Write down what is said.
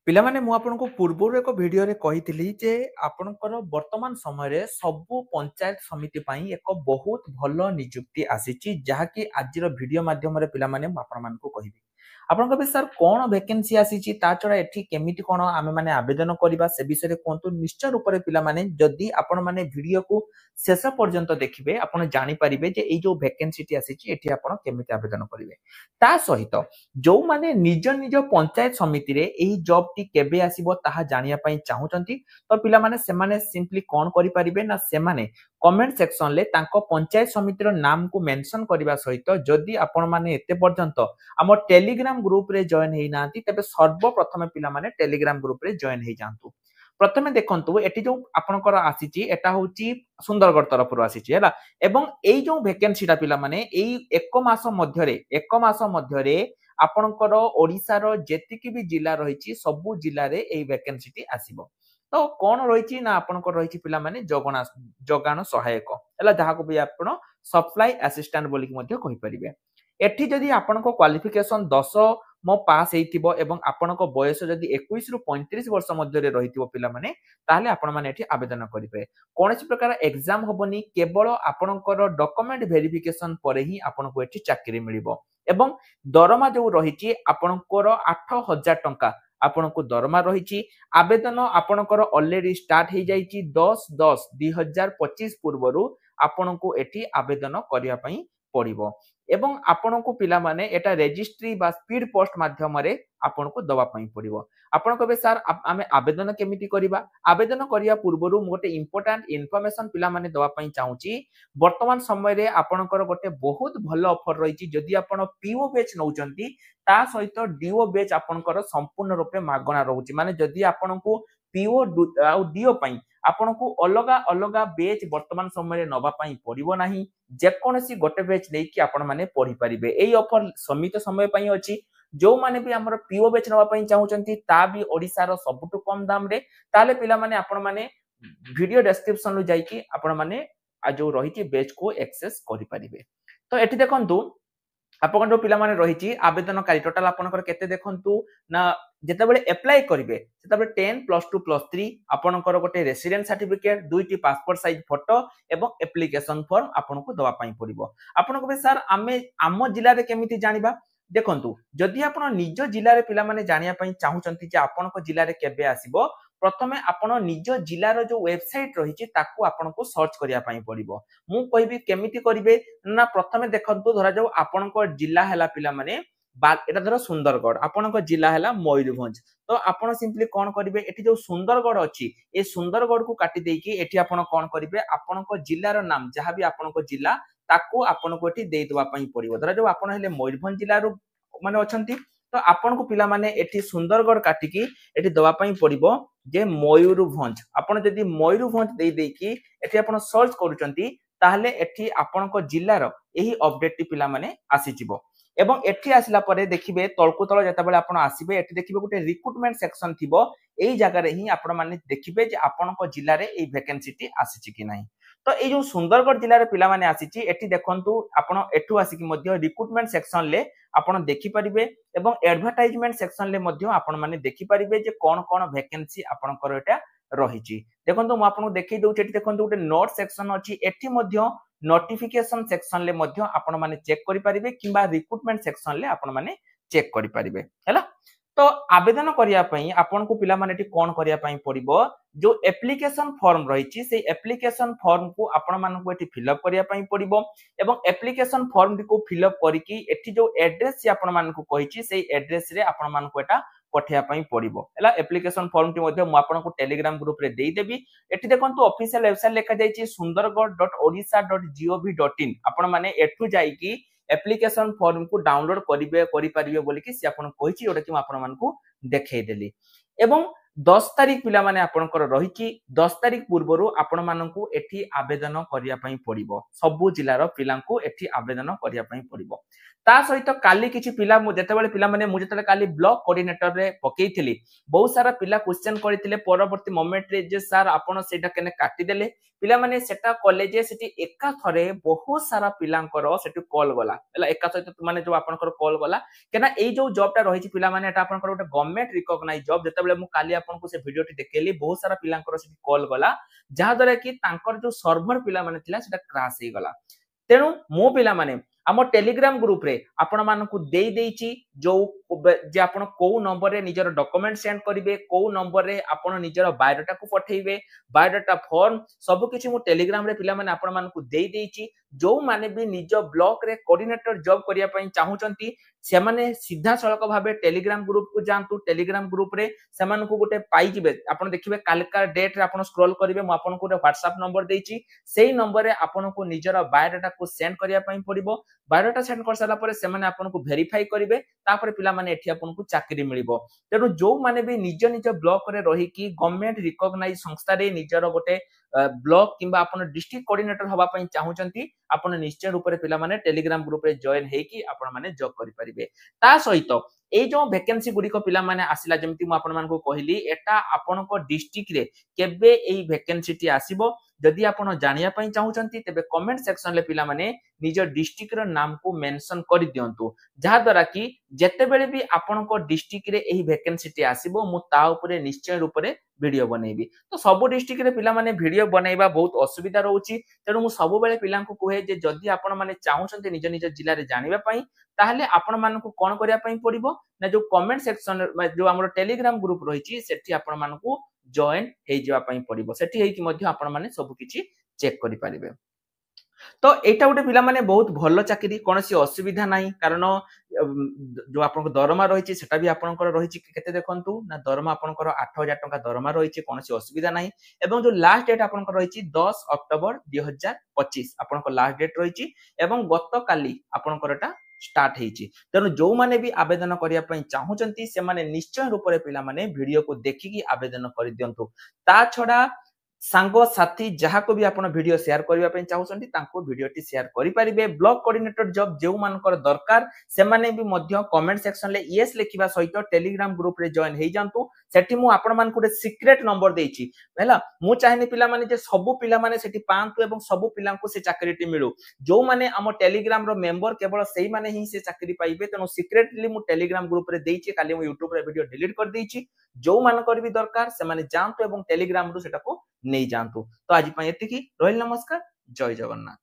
पिला माने मु आपनको पूर्वरु एक वीडियो रे कहितली जे आपनकर वर्तमान समय रे सबु पंचायत समिति पई एक बहुत भलो नियुक्ति आसीची जहा कि आजिर वीडियो माध्यम रे पिला माने आपण मानको कहिबी आपनकर बे सर कोन वैकेंसी आसीची ता छडा एठी केमिति कोन आमे माने आवेदन करबा से विषय रे कोंतु निश्चय रूप रे पिला माने जदी आपण माने वीडियो को शेष पर्यंत देखिबे आपण जानि परिबे जे ए जो वैकेंसी टी आसीची एठी आपण केमिति आवेदन करिवे ता सहित जो माने निज निज पंचायत समिति रे एही जॉब टी केबे आसीबो ताहा जानिया पई चाहुचंती तो पिला माने सेमाने सिंपली कोन करि परिबे ना सेमाने कमेंट सेक्शन ले तांको पंचायत समिति रो नाम को मेंशन करबा सहित जदी आपण माने एते पर्यंत हम टेलीग्राम ग्रुप रे जॉइन हेई नांती तबे सर्वप्रथम पिला माने टेलीग्राम ग्रुप रे जॉइन हेई जांतु प्रथमे देखंतु एटी जो आपनकर आसीची एटा होची सुंदरगढ़ तरफ रो आसीची हैला एवं एई जो वैकेंसी टा पिला माने एई एक मास मध्यरे आपनकर ओडिसा रो जेतिकी भी जिला रहिची सबु जिला रे एई वैकेंसी टी आसीबो तो कोन रहिची ना आपनकर रहिची पिला माने जगान सहायक हैला जहा को भी आपण सप्लाई असिस्टेंट बोली कि मध्ये कहि परिबे एठी जदी आपनको क्वालिफिकेशन 10 मो पास हेइतिबो एवं आपनको बयस जदी 21 रु 35 वर्ष मध्ये रे रहितिबो पिला माने ताले आपण माने एठी आवेदन करिवे कोनसी प्रकार एग्जाम होबनी केवल आपनकर डॉक्यूमेंट वेरिफिकेशन परे ही आपनको एठी चाकरी मिलिबो एवं दरमा जो रहिची आपनकर 8000 टंका आपनको दरमा रहिची आवेदन आपनकर ऑलरेडी स्टार्ट हे जाईची 10/10/2025 पूर्वरु आपनको एठी आवेदन करिया पई पड़िबो एवं आपनको पिला माने एटा रजिस्ट्री बा स्पीड पोस्ट माध्यम रे आपनको दवा पई पड़िबो आपण कहबे सर आमे आवेदन केमिति करिबा आवेदन करिया पूर्वरु मोटे इंपोर्टेंट इन्फॉर्मेशन पिला माने दवा पई चाहूची वर्तमान समय रे आपनकर गोटे बहुत भलो ऑफर रहिची जदी आपण पीओ बैच नउचंती ता सहित डीओ बैच आपनकर संपूर्ण रूपे मागणा रहूची माने जदी आपनको पीओ आ डीओ पई आपनको अलगा अलगा बैच वर्तमान समय रे नबा पई पड़िबो नाही जे कोनसी गोटे बैच नै कि आपण माने पढ़ी परिबे एई ऑफर समित समय पई अछि जो माने भी हमर पीओ बैच नबा पई चाहूचंती ता भी ओडिसा रो सबटु कम दाम रे ताले पिला माने आपण माने वीडियो डिस्क्रिप्शन लो जाई कि आपण माने आ जो रहिची बैच को एक्सेस करि परिबे तो एठी देखंतु आपन जो पिला माने रहिची आवेदनकारी टोटल आपनकर केते देखंतु ना जेतेबेले अप्लाई करिवे सेतेबेले 10 +2 +3 आपनकर गोटे रेसिडेंट सर्टिफिकेट दुईटी पासपोर्ट साइज फोटो एवं एप्लीकेशन फॉर्म आपनको दवा पई पड़िबो आपनको बे सर आम जिल्ला रे केमिति जानिबा देखंतु जदि आपण निज जिल्ला रे पिला माने जानिया पई चाहुचंती जे आपनको जिल्ला रे केबे आसीबो प्रथमे आपण निज जिल्ला रो जो वेबसाइट रहिची ताकू आपनको सर्च करिया पई पड़िबो मु कहबी केमिति करिवे ना प्रथमे देखंतु धरा जाऊ आपनको जिल्ला हैला पिला माने एटा धर सुंदरगढ़ आपनको जिल्ला हैला मयूरभंज तो आपण सिंपली कोन करिवे एठी जो सुंदरगढ़ अछि ए सुंदरगढ़ को काटी देकी एठी आपण कोन करिवे आपनको जिल्ला रो नाम जहा भी आपनको जिल्ला ताकू आपनको एठी देइ दवा पई पड़िबो धरा जाऊ आपण हेले मयूरभंज जिल्ला रो माने अछंती तो आपनको पिला माने एठी सुंदरगढ़ काटिकी एठी दवा पई पड़िबो जे मयूरभंज आपण जदी मयूरभंज देइ देकी एठी आपण सर्च करूचंती ताहले एठी आपनको जिल्ला रो एही अपडेट टी पिला माने आसी जिवो एवं एठी आसिला परे देखिबे तळकु तळ जेताबेले आपण आसीबे एठी देखिबे गुटे रिक्रुटमेंट सेक्शन थिबो एही जागा रे ही आपण माने देखिबे जे आपनको जिल्ला रे एही वैकेंसी टी आसीची कि नाही तो ए जो सुंदरगढ़ जिल्ला रे पिला माने आसीची एठी देखंतु आपण एठु आसीकी मध्ये रिक्रुटमेंट सेक्शन ले आपण देखि परिबे एवं एडवर्टाइजमेंट सेक्शन ले मध्ये आपण माने देखि परिबे जे कोन कोन वैकेंसी आपनकर एटा रहिची देखंतु म आपन देखि दउ एठी देखंतु गुटे नोट सेक्शन अछि एठी मध्ये नोटिफिकेशन सेक्शन ले मध्ये आपण माने चेक करि परिबे किबा रिक्रुटमेंट सेक्शन ले आपण माने चेक करि परिबे हैला तो आवेदन करिया पई आपन को पिला माने कोन करिया पई पड़िबो जो एप्लीकेशन फॉर्म रहिची से एप्लीकेशन फॉर्म को आपण मान को एठी फिल अप करिया पई पड़िबो एवं एप्लीकेशन फॉर्म को फिल अप करिकी एठी जो एड्रेस आपण मान को कहिची से एड्रेस रे आपण मान को एटा पठिया पई पड़िबो हला एप्लीकेशन फॉर्म टी मध्ये म आपण को टेलीग्राम ग्रुप रे देई देबी एठी देखंतु ऑफिशियल वेबसाइट लेखा जाईची sundargarh.odisha.gov.in आपण माने एठु जाईकी एप्लीकेशन फॉर्म को डाउनलोड करिवे करि परिवे बोली कि से आपण कहिची ओटा कि म आपण मान को देखै देली एवं 10 तारिख पिला माने आपनकर रहिछि 10 तारिख पूर्वरु आपण माननकु एठी आवेदन करिया पई पड़िबो सबु जिल्लार पिलांकु एठी आवेदन करिया पई पड़िबो ता सहित काली किछि पिला मु जेतेबेले पिला माने मु जेतेबेले काली ब्लॉक कोऑर्डिनेटर रे पकेइथिली बहुत सारा पिला क्वेश्चन करथिले परवर्ती मोमेंट रे जे सर आपण सेटा केने काटी देले पिला माने सेटा कॉलेज सेठी एका थरे बहुत सारा पिलांकर सेठी कॉल गला हला एका सहित माने जो आपनकर कॉल गला केना एई जो जॉब टा रहिछि पिला माने एटा आपनकर गोटे गवर्नमेंट रिकॉग्नाइज जॉब जेतेबेले मु काली आपनको से वीडियो टी देखेली बहुत सारा पिलांकर सेठी कॉल गला जहा द्वारा कि तांकर जो सर्वर पिला माने थिला सेटा क्रैश हे गला तेणु मो पिला माने आम टेलीग्राम ग्रुप रे आपण मानकु देई देइची जो जे आपण को नंबर रे निजर डॉक्यूमेंट सेंड करिवे को नंबर रे आपण निजर बायोडाटा को पठेइबे बायोडाटा फॉर्म सब किछि मु टेलीग्राम रे पिला माने आपण मानकु देई देइची जो माने भी निज ब्लॉक रे कोऑर्डिनेटर जॉब करिया पई चाहुचंती से माने सीधा सड़क भाबे टेलीग्राम ग्रुप को जानतु टेलीग्राम ग्रुप रे से मानकु गोटे पाई जिवे आपण देखिबे कालका डेट रे आपण स्क्रॉल करिवे मु आपण को व्हाट्सएप नंबर देइची सेही नंबर रे आपण को निजर बायोडाटा को सेंड करिया पई पड़िबो बायोडाटा सेंड कर सारा परे से माने आपण को वेरीफाई करिवे तापर पिला माने एठी आपण को चाकरी मिलिबो तेनु जो माने भी निज निज ब्लॉक रे रही कि गवर्नमेंट रिकॉग्नाइज संस्था रे निजर गोटे ब्लॉक किंबा आपण डिस्ट्रिक्ट कोऑर्डिनेटर हबा पई चाहुचंती आपण निश्चय रूप रे पिला माने टेलीग्राम ग्रुप रे जॉइन हे कि आपण माने जॉब करि परिबे ता सहित ए जो वैकेंसी गुडी को पिला माने आसिला जेमति मु आपण मान को कहली एटा आपण को डिस्ट्रिक्ट रे केबे एई वैकेंसी टी आसीबो जदि आपण जानिया पई चाहुचंती तबे कमेंट सेक्शन ले पिला माने निज डिस्ट्रिक्ट रो नाम को मेंशन करि दियंतु जहा द्वारा कि जते बेले भी आपण को डिस्ट्रिक्ट रे एही वैकेंसी टी आसीबो मु ता ऊपर निश्चय रूप रे वीडियो बनेबी तो सब डिस्ट्रिक्ट रे पिला माने वीडियो बनेबा बहुत असुविधा रहउची तेनु मु सब बेले पिला को कहे जे जदि आपण माने चाहुचंती निज निज जिल्ला रे जानिबा पई ताहले आपण मानकु कोन करिया पई पड़िबो ना जो कमेंट सेक्शन जो हमर टेलीग्राम ग्रुप रहिची सेठी आपण मानकु जॉइन हे जवा पई पड़िबो सेठी हे कि मध्ये आपण माने सब किछि चेक करि परिबे तो एटा गोटे पिला माने बहुत भलो चाकरी कोनसी असुविधा नाही कारण जो आपन दरमा रहिछि सेटा भी आपनकर रहिछि केते देखंतु ना दरमा आपनकर 8000 टका दरमा रहिछि कोनसी असुविधा नाही एवं जो लास्ट डेट आपनकर रहिछि 10 अक्टोबर 2025 आपनकर लास्ट डेट रहिछि एवं गत काली आपनकरटा स्टार्ट हेछि तेनु जो माने भी आवेदन करिया पई चाहुचंती से माने निश्चय रूप रे पिला माने वीडियो को देखि आवेदन करि दियंतु ता छडा सांगो साथी जहा को भी आपण वीडियो शेयर करबा पई चाहुसंती तांको वीडियो टी शेयर करि परिबे ब्लॉक कोऑर्डिनेटर जॉब जेउ मानकर दरकार से माने भी मध्य कमेंट सेक्शन ले यस लिखिबा सहित टेलीग्राम ग्रुप रे जॉइन हे जानतु सेठी मु आपण मान को सीक्रेट नंबर देइछि हैला मु चाहेनी पिला माने जे सब पिला माने सेठी पांतु एवं सब पिला को से चाकरी टी मिलु जो माने हम टेलीग्राम रो मेंबर केवल सेही माने ही से चाकरी पाइबे तनो सीक्रेटली मु टेलीग्राम ग्रुप रे देइछि खाली मु YouTube रे वीडियो डिलीट कर देइछि जो मानकर भी दरकार से माने जानतु एवं टेलीग्राम रो सेटा को नहीं जानतु तो आज एतिकी रहिल नमस्कार जय जगन्नाथ।